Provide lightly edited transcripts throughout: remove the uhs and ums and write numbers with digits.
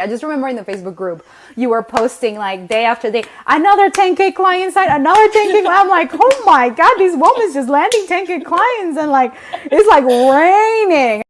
I just remember in the Facebook group, you were posting like day after day, another 10K client site, another 10K. I'm like, oh my God, this woman's just landing 10K clients and like, it's like raining.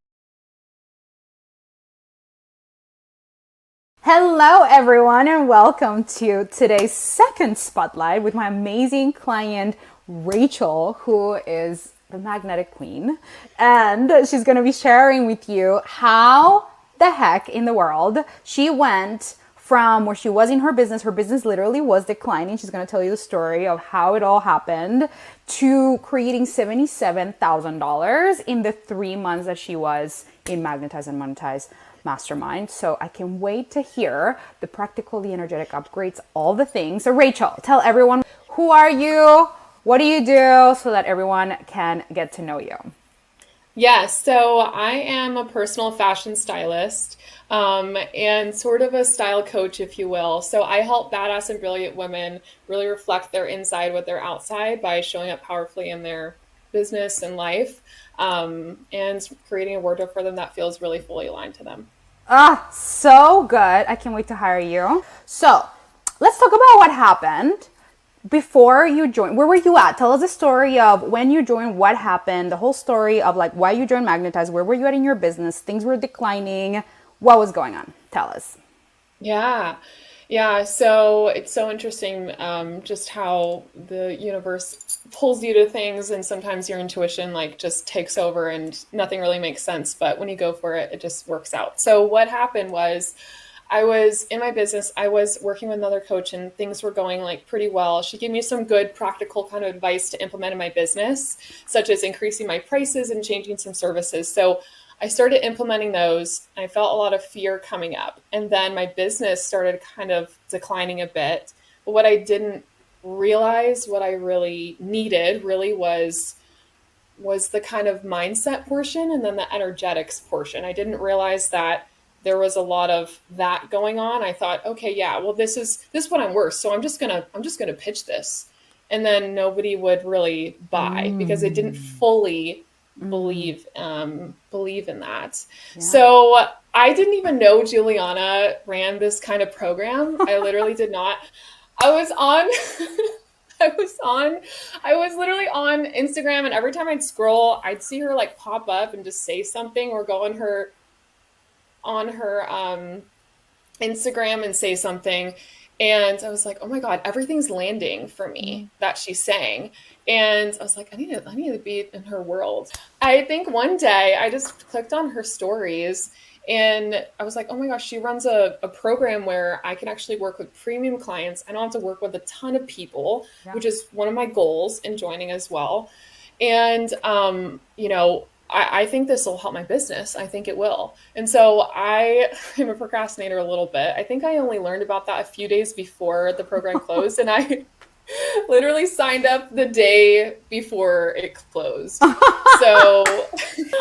Hello everyone and welcome to today's second spotlight with my amazing client, Rachel, who is the magnetic queen. And she's going to be sharing with you how the heck in the world she went from where she was in her business literally was declining. She's going to tell you the story of how it all happened to creating $77,000 in the 3 months that she was in Magnetize and Monetize Mastermind. So I can wait to hear the practical, the energetic upgrades, all the things. So Rachel, tell everyone, who are you? What do you do so that everyone can get to know you? Yes, so I am a personal fashion stylist and sort of a style coach, if you will. So I help badass and brilliant women really reflect their inside with their outside by showing up powerfully in their business and life, and creating a wardrobe for them that feels really fully aligned to them. Ah, so good. I can't wait to hire you. So let's talk about what happened before you joined. Where were you at? Tell us the story of when you joined, what happened, the whole story of like why you joined Magnetize. Where were you at in your business? Things were declining. What was going on? Tell us. Yeah. Yeah. So it's so interesting, just how the universe pulls you to things, and sometimes your intuition like just takes over and nothing really makes sense. But when you go for it, it just works out. So what happened was I was in my business, I was working with another coach and things were going like pretty well. She gave me some good practical kind of advice to implement in my business, such as increasing my prices and changing some services. So I started implementing those. I felt a lot of fear coming up. And then my business started kind of declining a bit. But what I didn't realize, what I really needed really was the kind of mindset portion and then the energetics portion. I didn't realize that there was a lot of that going on. I thought, okay, yeah, well, this is what I'm worth. So I'm just gonna pitch this. And then nobody would really buy because they didn't fully believe in that. Yeah. So I didn't even know Juliana ran this kind of program. I literally did not. I was on I was literally on Instagram, and every time I'd scroll, I'd see her like pop up and just say something or go on her Instagram and say something. And I was like, oh my God, everything's landing for me that she's saying. And I was like, I need to be in her world. I think one day I just clicked on her stories and I was like, oh my gosh, she runs a program where I can actually work with premium clients. I don't have to work with a ton of people, Yeah. which is one of my goals in joining as well. And, I think this will help my business. I think it will. And so I am a procrastinator a little bit. I think I only learned about that a few days before the program closed. And I literally signed up the day before it closed. So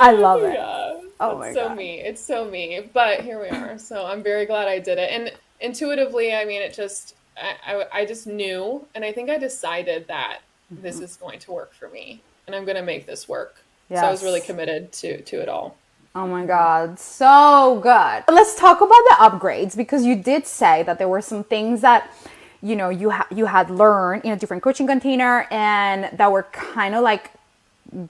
I love it. yeah, Oh it's my so God. me. It's so me. But here we are. So I'm very glad I did it. And intuitively, I mean, I just knew, and I think I decided that this is going to work for me, and I'm going to make this work. So I was really Yes. committed to it all. Oh my God, so good. Let's talk about the upgrades because you did say that there were some things that you had learned in a different coaching container and that were kind of like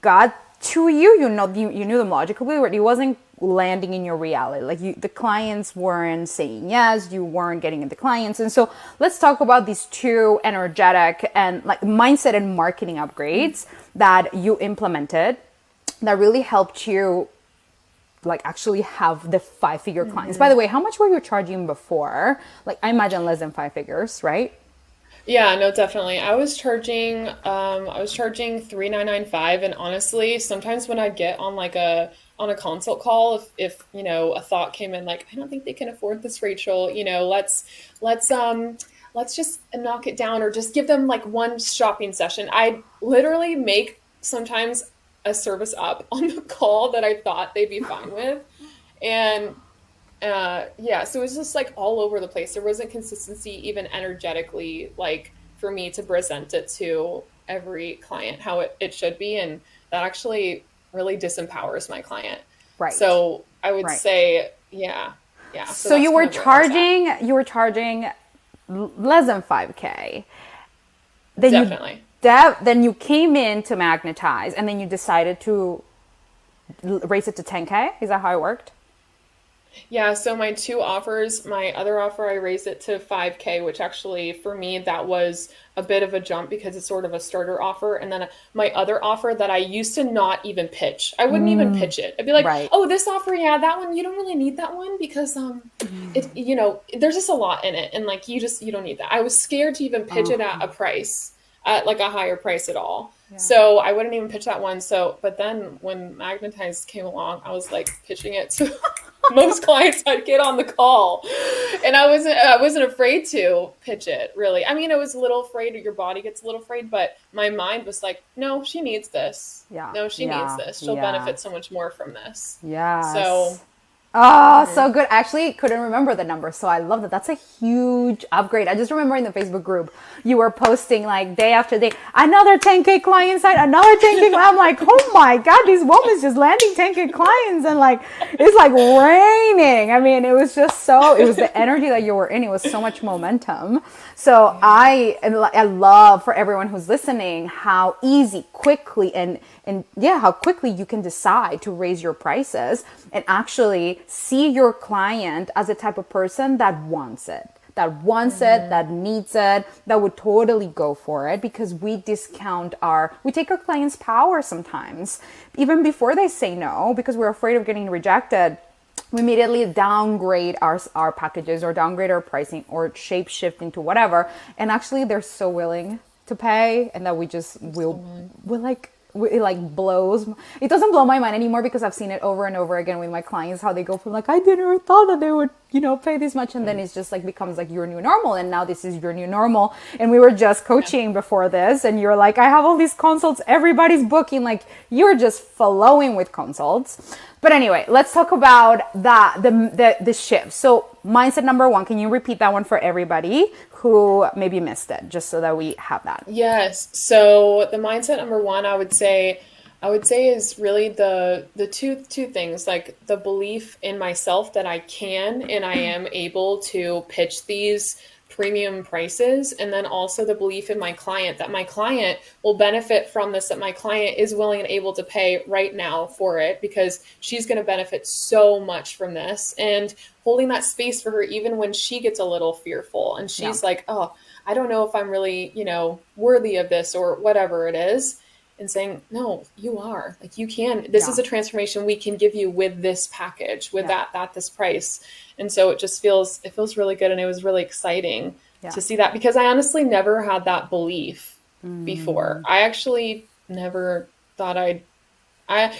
got to you. You knew them logically, but it wasn't landing in your reality. Like the clients weren't saying yes, you weren't getting the clients. And so let's talk about these two energetic and like mindset and marketing upgrades that you implemented that really helped you like actually have the 5-figure clients. By the way, how much were you charging before? Like I imagine less than 5 figures, right? Yeah, no, definitely. I was charging 3,995, and honestly, sometimes when I get on like a consult call, if a thought came in like, I don't think they can afford this, Rachel, let's just knock it down or just give them like one shopping session. I literally make sometimes a service up on the call that I thought they'd be fine with. And yeah, so it was just like all over the place. There wasn't consistency, even energetically, like for me to present it to every client how it should be. And that actually really disempowers my client. Right. So I would Right. say, yeah. Yeah, so So that's you kind were of where I was at. charging less than 5K. Then Definitely. then you came in to magnetize, and then you decided to raise it to 10K. Is that how it worked? Yeah, so my two offers, my other offer, I raised it to 5K, which actually for me, that was a bit of a jump because it's sort of a starter offer. And then my other offer that I used to not even pitch, I wouldn't even pitch it. I'd be like, Right. oh, this offer, yeah, that one, you don't really need that one because there's just a lot in it. And like you don't need that. I was scared to even pitch it at a price, at like a higher price at all. Yeah. So I wouldn't even pitch that one. So, but then when Magnetize came along, I was like pitching it to most clients I'd get on the call. And I wasn't afraid to pitch it really. I mean, I was a little afraid, or your body gets a little afraid, but my mind was like, no, she needs this. Yeah. No, she needs Yeah. this. She'll Yeah. benefit so much more from this. So, Yes. Oh, so good. Actually, couldn't remember the number, so I love that. That's a huge upgrade. I just remember in the Facebook group, you were posting like day after day, another 10K client site, another 10K. I'm like, oh my God, this woman's just landing 10K clients, and like, it's like raining. I mean, it was just so, it was the energy that you were in. It was so much momentum. So I love for everyone who's listening, how easy, quickly, and yeah, how quickly you can decide to raise your prices and actually see your client as a type of person that wants it, that needs it, that would totally go for it, because we take our clients' power sometimes, even before they say no, because we're afraid of getting rejected. We immediately downgrade our packages, or downgrade our pricing, or shape shift into whatever. And actually they're so willing to pay, and that it like blows, it doesn't blow my mind anymore, because I've seen it over and over again with my clients, how they go from like, I never thought that they would, pay this much. And then it's just like becomes like your new normal. And now this is your new normal. And we were just coaching before this, and you're like, I have all these consults, everybody's booking, like you're just flowing with consults. But anyway, let's talk about the shift. So mindset number one, can you repeat that one for everybody who maybe missed it, just so that we have that? yes. So the mindset number one, I would say is really the two things, like the belief in myself that I can and I am able to pitch these premium prices, and then also the belief in my client that my client will benefit from this, that my client is willing and able to pay right now for it, because she's going to benefit so much from this, and holding that space for her even when she gets a little fearful and she's like, oh, I don't know if I'm really, worthy of this or whatever it is. And saying, no, you are, like, you can, this is a transformation we can give you with this package, with that, at this price. And so it feels really good. And it was really exciting to see that, because I honestly never had that belief before. I actually never thought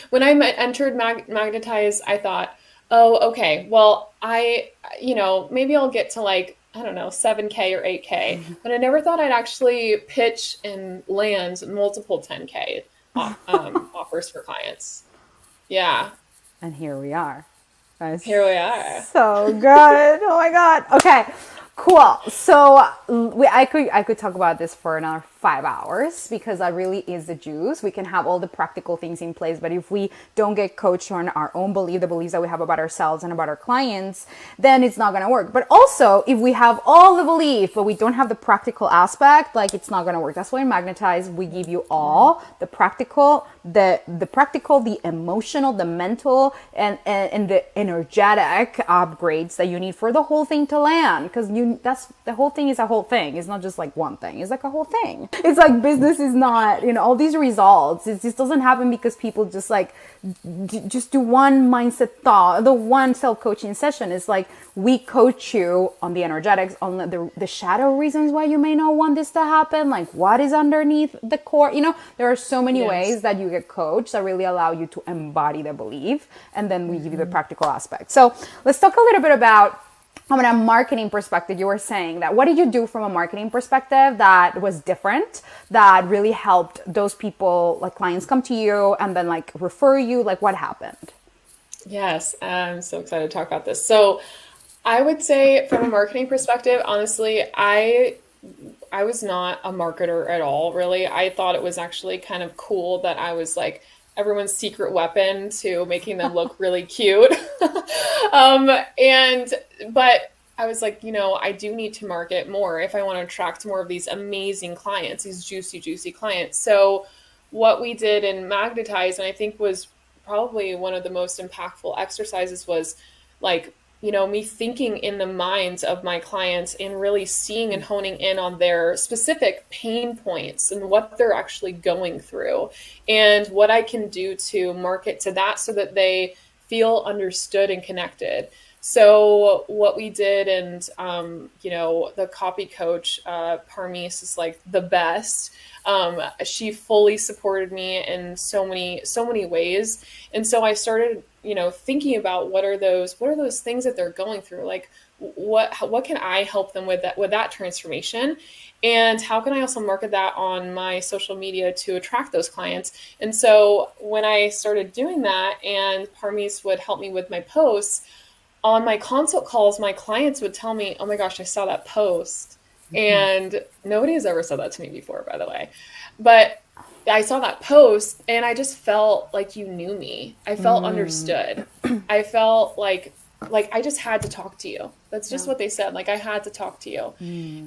when I entered Magnetize, I thought, oh, okay, well, maybe I'll get to like, I don't know, 7K or 8K, but I never thought I'd actually pitch and land multiple 10K offers for clients. Yeah. And here we are. That's Here we are. so good. Oh my God. Okay, cool. So I could talk about this for another 5 hours, because that really is the juice. We can have all the practical things in place, but if we don't get coached on our own the beliefs that we have about ourselves and about our clients, then it's not going to work. But also, if we have all the belief, but we don't have the practical aspect, like, it's not going to work. That's why in Magnetize, we give you all the practical, the emotional, the mental, and the energetic upgrades that you need for the whole thing to land. Because the whole thing is a whole thing. It's not just like one thing. It's like a whole thing. It's like business is not, all these results. It just doesn't happen because people just like just do one mindset thought, the one self-coaching session. It's like, we coach you on the energetics, on the shadow reasons why you may not want this to happen, like what is underneath the core. There are so many ways that you get coached that really allow you to embody the belief, and then we give you the practical aspect. So let's talk a little bit about, from a marketing perspective. You were saying that, what did you do from a marketing perspective that was different, that really helped those people, like clients, come to you and then like refer you? Like, what happened? Yes, I'm so excited to talk about this. So I would say from a marketing perspective, honestly, I was not a marketer at all, really. I thought it was actually kind of cool that I was like, everyone's secret weapon to making them look really cute. And but I was like, I do need to market more if I want to attract more of these amazing clients, these juicy, juicy clients. So what we did in Magnetize, and I think was probably one of the most impactful exercises, was like, me thinking in the minds of my clients and really seeing and honing in on their specific pain points and what they're actually going through and what I can do to market to that so that they feel understood and connected. So what we did, and the copy coach, Parmise, is like the best. She fully supported me in so many ways. And so I started, thinking about what are those things that they're going through? Like what can I help them with that transformation? And how can I also market that on my social media to attract those clients? And so when I started doing that and Parmise would help me with my posts, on my consult calls, my clients would tell me, oh my gosh, I saw that post. And nobody has ever said that to me before, by the way. But I saw that post and I just felt like you knew me. I felt understood. I felt like I just had to talk to you. That's just what they said. Like I had to talk to you.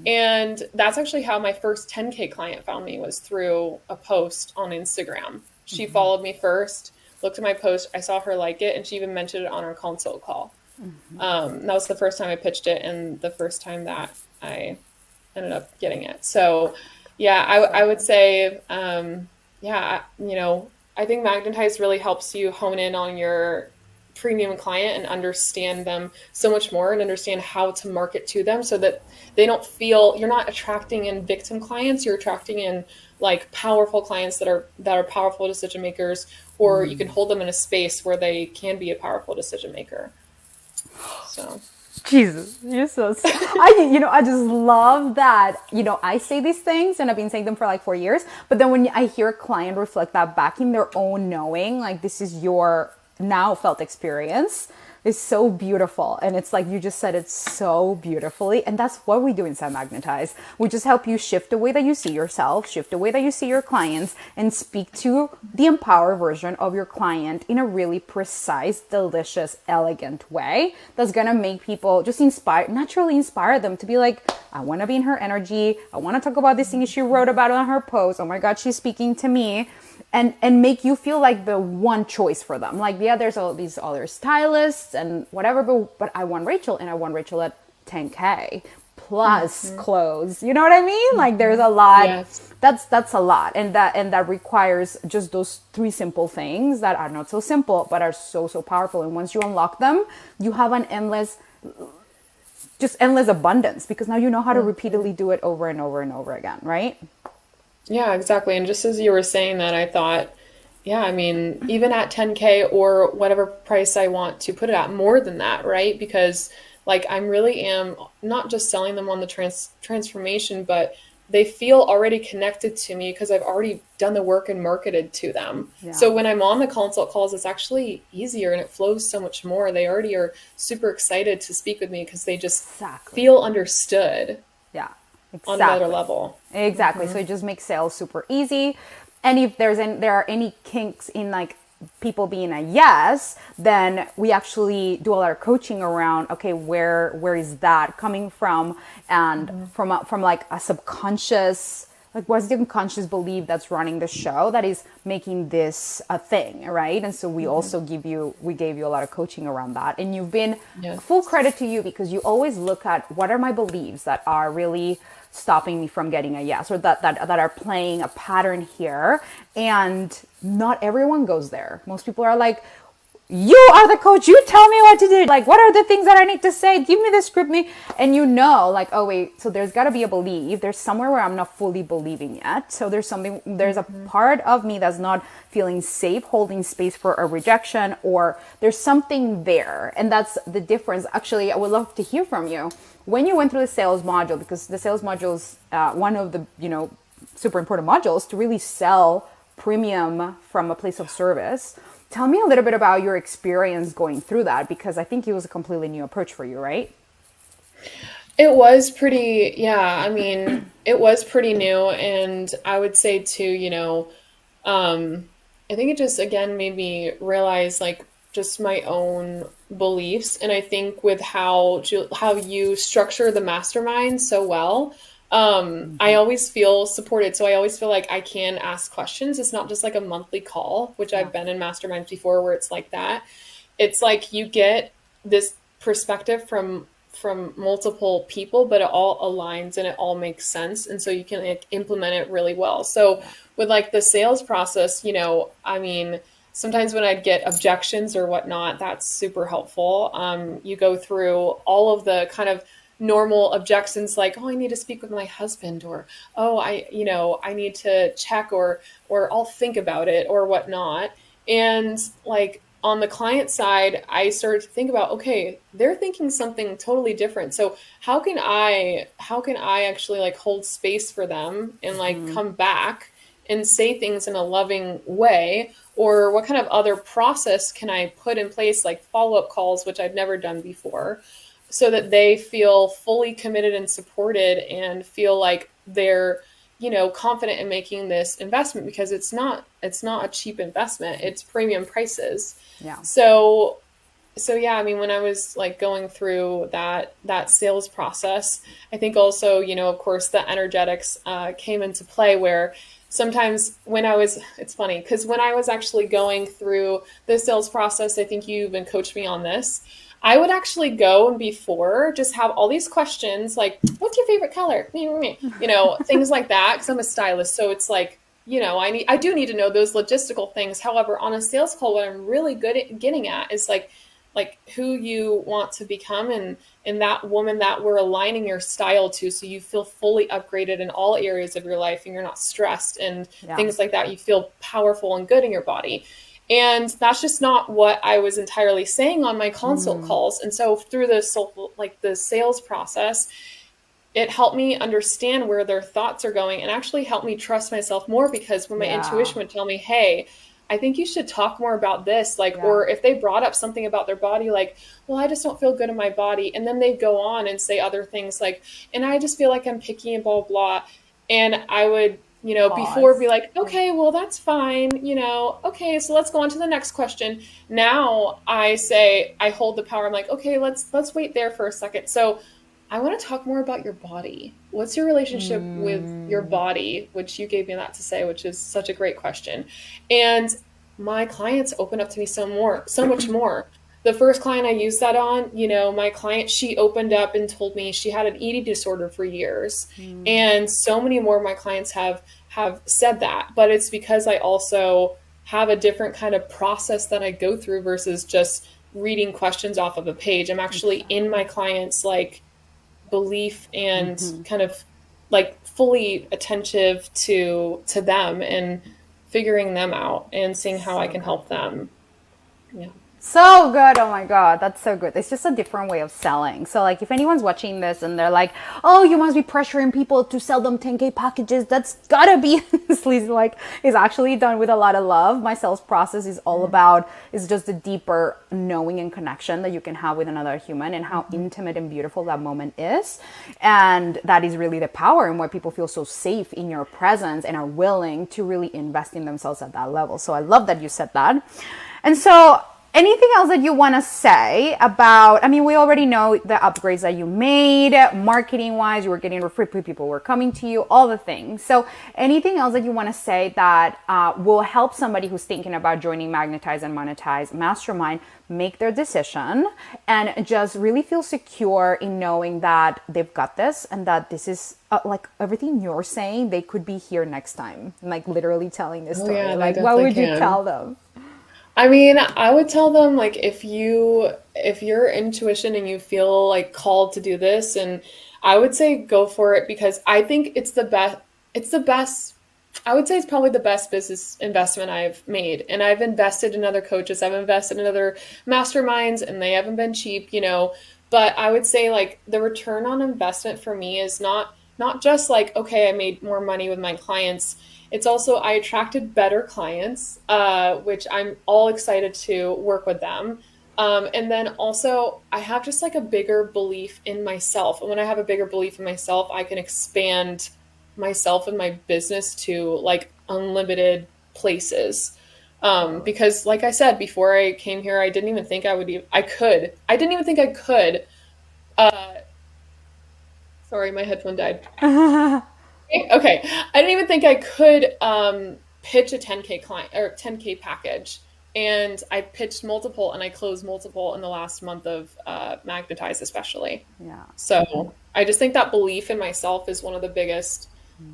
And that's actually how my first 10K client found me, was through a post on Instagram. She followed me first, looked at my post. I saw her like it. And she even mentioned it on our consult call. That was the first time I pitched it and the first time that I ended up getting it. So yeah, I would say, I think Magnetize really helps you hone in on your premium client and understand them so much more and understand how to market to them so that they don't feel you're not attracting in victim clients, you're attracting in like powerful clients that are powerful decision makers, or you can hold them in a space where they can be a powerful decision maker. So Jesus, you're so I just love that, I say these things and I've been saying them for like 4 years, but then when I hear a client reflect that back in their own knowing, like this is your now felt experience, is so beautiful. And it's like you just said it so beautifully. And that's what we do inside Magnetize. We just help you shift the way that you see yourself, shift the way that you see your clients, and speak to the empowered version of your client in a really precise, delicious, elegant way that's gonna make people just naturally inspire them to be like, I want to be in her energy. I want to talk about this thing she wrote about on her post. Oh my God, she's speaking to me. And make you feel like the one choice for them. Like, yeah, there's all these other stylists and whatever, but I want Rachel, and I want Rachel at 10K plus clothes. You know what I mean? Like there's a lot. Yes. That's a lot. And that requires just those 3 simple things that are not so simple, but are so, so powerful. And once you unlock them, you have an endless abundance, because now you know how to repeatedly do it over and over and over again, right? Yeah, exactly. And just as you were saying that, I thought, yeah, I mean, even at 10K or whatever price I want to put it at, more than that, right? Because like I really am not just selling them on the transformation, but they feel already connected to me because I've already done the work and marketed to them. Yeah. So when I'm on the consult calls, it's actually easier and it flows so much more. They already are super excited to speak with me because they just feel understood. Yeah. Exactly. On another level. Exactly. So it just makes sales super easy. And if there are any kinks in like people being a yes, then we actually do a lot of coaching around, okay, where is that coming from? And from like a subconscious, like what's the unconscious belief that's running the show that is making this a thing, right? And so we also gave you a lot of coaching around that. And you've been full credit to you, because you always look at what are my beliefs that are really stopping me from getting a yes, or that are playing a pattern here. And not everyone goes there. Most people are like, you are the coach, you tell me what to do. Like, what are the things that I need to say? Give me the script, and like, oh wait, so there's got to be a belief. There's somewhere where I'm not fully believing yet. So there's a part of me that's not feeling safe holding space for a rejection, or there's something there. And that's the difference. Actually, I would love to hear from you. When you went through the sales module, because the sales module is one of the, super important modules to really sell premium from a place of service. Tell me a little bit about your experience going through that, because I think it was a completely new approach for you, right? It was pretty, it was pretty new. And I would say too, I think it just again made me realize like just my own beliefs, and I think with how you structure the mastermind so well, I Mhm. always feel supported. So I always feel like I can ask questions. It's not just like a monthly call, which Yeah. I've been in masterminds before where it's like that. It's like you get this perspective from multiple people, but it all aligns and it all makes sense, and so you can like implement it really well. So Yeah. with like the sales process, I mean, sometimes when I'd get objections or whatnot, that's super helpful. You go through all of the kind of normal objections like, oh, I need to speak with my husband, or oh, I need to check, or I'll think about it or whatnot. And like on the client side, I started to think about, okay, they're thinking something totally different. So how can I actually like hold space for them and like Mhm. come back and say things in a loving way? Or what kind of other process can I put in place, like follow-up calls, which I've never done before, so that they feel fully committed and supported and feel like they're confident in making this investment, because it's not a cheap investment, it's premium prices. Yeah. So yeah, I mean, when I was like going through that sales process, I think also, of course, the energetics came into play, where sometimes when it's funny because when I was actually going through the sales process, I think you even coached me on this. I would actually go and before just have all these questions like, what's your favorite color? Things like that, because I'm a stylist. So it's like, I do need to know those logistical things. However, on a sales call, what I'm really good at getting at is like who you want to become, and that woman that we're aligning your style to, so you feel fully upgraded in all areas of your life and you're not stressed and Yeah. things like that. You feel powerful and good in your body. And that's just not what I was entirely saying on my consult Mm. calls. And so through the sales process, it helped me understand where their thoughts are going and actually helped me trust myself more, because when my Yeah. intuition would tell me, hey, I think you should talk more about this, like, Yeah. or if they brought up something about their body, like, well, I just don't feel good in my body, and then they go on and say other things like, and I just feel like I'm picky and blah blah. And I would, before be Pause. like, Yeah. okay, well, that's fine, okay, so let's go on to the next question. Now I hold the power. I'm like, okay, let's wait there for a second. So I want to talk more about your body. What's your relationship with your Mm. body? Which you gave me that to say, which is such a great question. And my clients open up to me so much more. The first client I used that on, my client, she opened up and told me she had an eating disorder for years. Mm. And so many more of my clients have said that. But it's because I also have a different kind of process that I go through versus just reading questions off of a page. I'm actually in Exactly. my clients' like belief and Hmm. kind of like fully attentive to them and figuring them out and seeing how I So can good. help them. Yeah. So good. Oh my God. That's so good. It's just a different way of selling. So, like, if anyone's watching this and they're like, oh, you must be pressuring people to sell them 10K packages, that's gotta be, like, is actually done with a lot of love. My sales process is all about, is just the deeper knowing and connection that you can have with another human and how Mm-hmm. intimate and beautiful that moment is. And that is really the power and why people feel so safe in your presence and are willing to really invest in themselves at that level. So, I love that you said that. And so, anything else that you want to say about, I mean, we already know the upgrades that you made, marketing wise, you were getting referred, people were coming to you, all the things. So anything else that you want to say that will help somebody who's thinking about joining Magnetize and Monetize Mastermind make their decision and just really feel secure in knowing that they've got this and that this is like everything you're saying, they could be here next time, like literally telling this Oh story. yeah, they Like, what definitely would you can. tell them? I mean, I would tell them like if your intuition and you feel like called to do this, and I would say go for it, because I think it's the best. I would say it's probably the best business investment I've made. And I've invested in other coaches, I've invested in other masterminds, and they haven't been cheap. But I would say like the return on investment for me is not just like, okay, I made more money with my clients. It's also I attracted better clients, which I'm all excited to work with them. And then also, I have just like a bigger belief in myself. And when I have a bigger belief in myself, I can expand myself and my business to like unlimited places. Because like I said, before I came here, I didn't even think I didn't even think I could. Uh, Sorry, my headphone died. Okay. I didn't even think I could pitch a 10K client or 10K package. And I pitched multiple and I closed multiple in the last month of Magnetize, especially. Yeah. So I just think that belief in myself is one of the biggest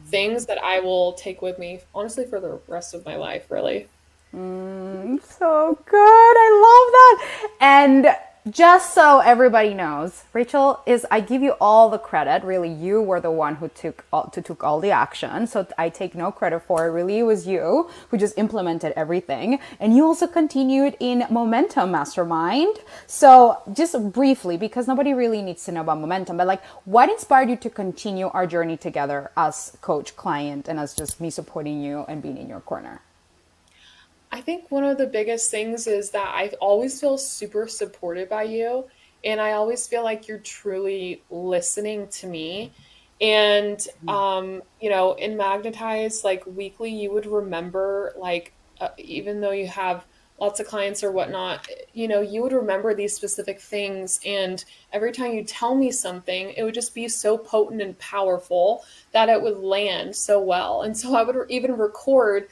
things that I will take with me, honestly, for the rest of my life, really. So good. I love that. And just so everybody knows, Rachel is, I give you all the credit. Really, you were the one who took all the action. So I take no credit for it. Really, it was you who just implemented everything. And you also continued in Momentum Mastermind. So just briefly, because nobody really needs to know about Momentum, but like what inspired you to continue our journey together as coach, client, and as just me supporting you and being in your corner? I think one of the biggest things is that I always feel super supported by you. And I always feel like you're truly listening to me. And, in Magnetize, like weekly, you would remember, like, even though you have lots of clients or whatnot, you would remember these specific things. And every time you tell me something, it would just be so potent and powerful that it would land so well. And so I would even record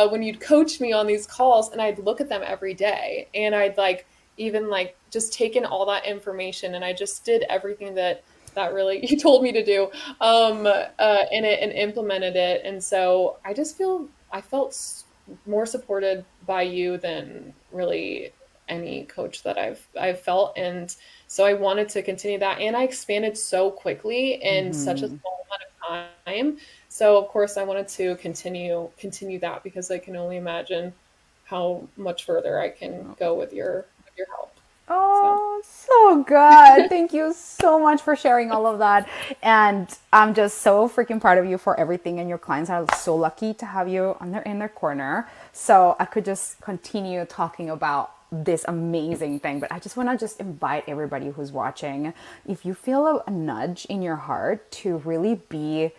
when you'd coach me on these calls, and I'd look at them every day, and I'd even just taken all that information, and I just did everything that really you told me to do in it and implemented it. And so I felt more supported by you than really any coach that I've felt. And so I wanted to continue that, and I expanded so quickly in such a small amount of time. So of course I wanted to continue that, because I can only imagine how much further I can go with your help. So Oh, so good. Thank you so much for sharing all of that. And I'm just so freaking proud of you for everything. And your clients are so lucky to have you in their corner. So I could just continue talking about this amazing thing, but I just want to just invite everybody who's watching, if you feel a nudge in your heart to really be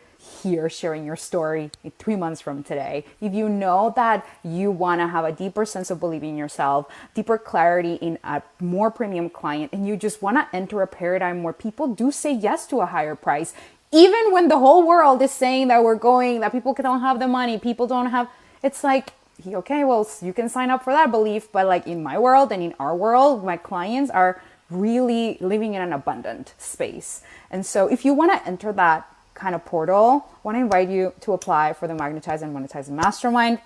here sharing your story 3 months from today, if you know that you want to have a deeper sense of believing in yourself, deeper clarity in a more premium client, and you just want to enter a paradigm where people do say yes to a higher price, even when the whole world is saying that people don't have the money, people don't have, it's like, okay, well, you can sign up for that belief, but like in my world and in our world, my clients are really living in an abundant space. And so if you want to enter that kind of portal, I want to invite you to apply for the Magnetize and Monetize Mastermind.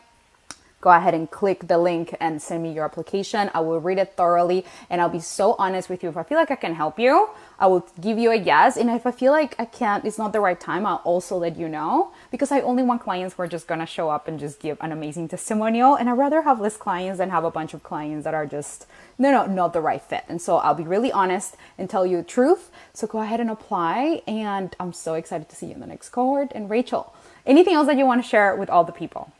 Go ahead and click the link and send me your application. I will read it thoroughly, and I'll be so honest with you. If I feel like I can help you, I will give you a yes. And if I feel like I can't, it's not the right time, I'll also let you know, because I only want clients who are just going to show up and just give an amazing testimonial. And I'd rather have less clients than have a bunch of clients that are just, not the right fit. And so I'll be really honest and tell you the truth. So go ahead and apply. And I'm so excited to see you in the next cohort. And Rachel, anything else that you want to share with all the people?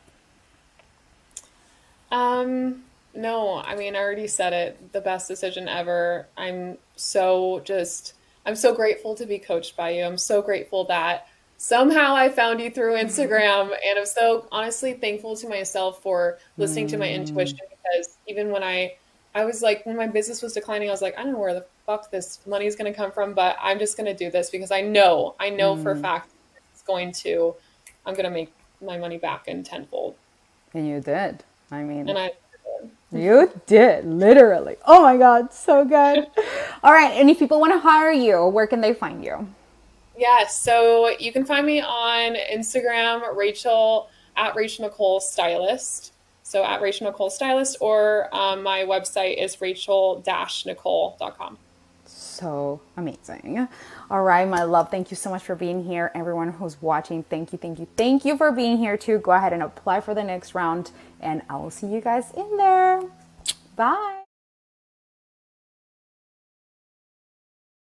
No, I mean, I already said it, the best decision ever. I'm so grateful to be coached by you. I'm so grateful that somehow I found you through Instagram, and I'm so honestly thankful to myself for listening to my intuition, because even I was like, when my business was declining, I was like, I don't know where the fuck this money is going to come from, but I'm just going to do this because I know for a fact I'm going to make my money back in tenfold. And you did. I mean, And you did, literally. Oh my God, so good. All right, and if people want to hire you, where can they find you? yeah, so you can find me on Instagram, at Rachel Nicole Stylist. So at Rachel Nicole Stylist, or my website is rachel-nicole.com. So amazing. All right, my love, thank you so much for being here. Everyone who's watching, thank you for being here too. Go ahead and apply for the next round, and I will see you guys in there. Bye.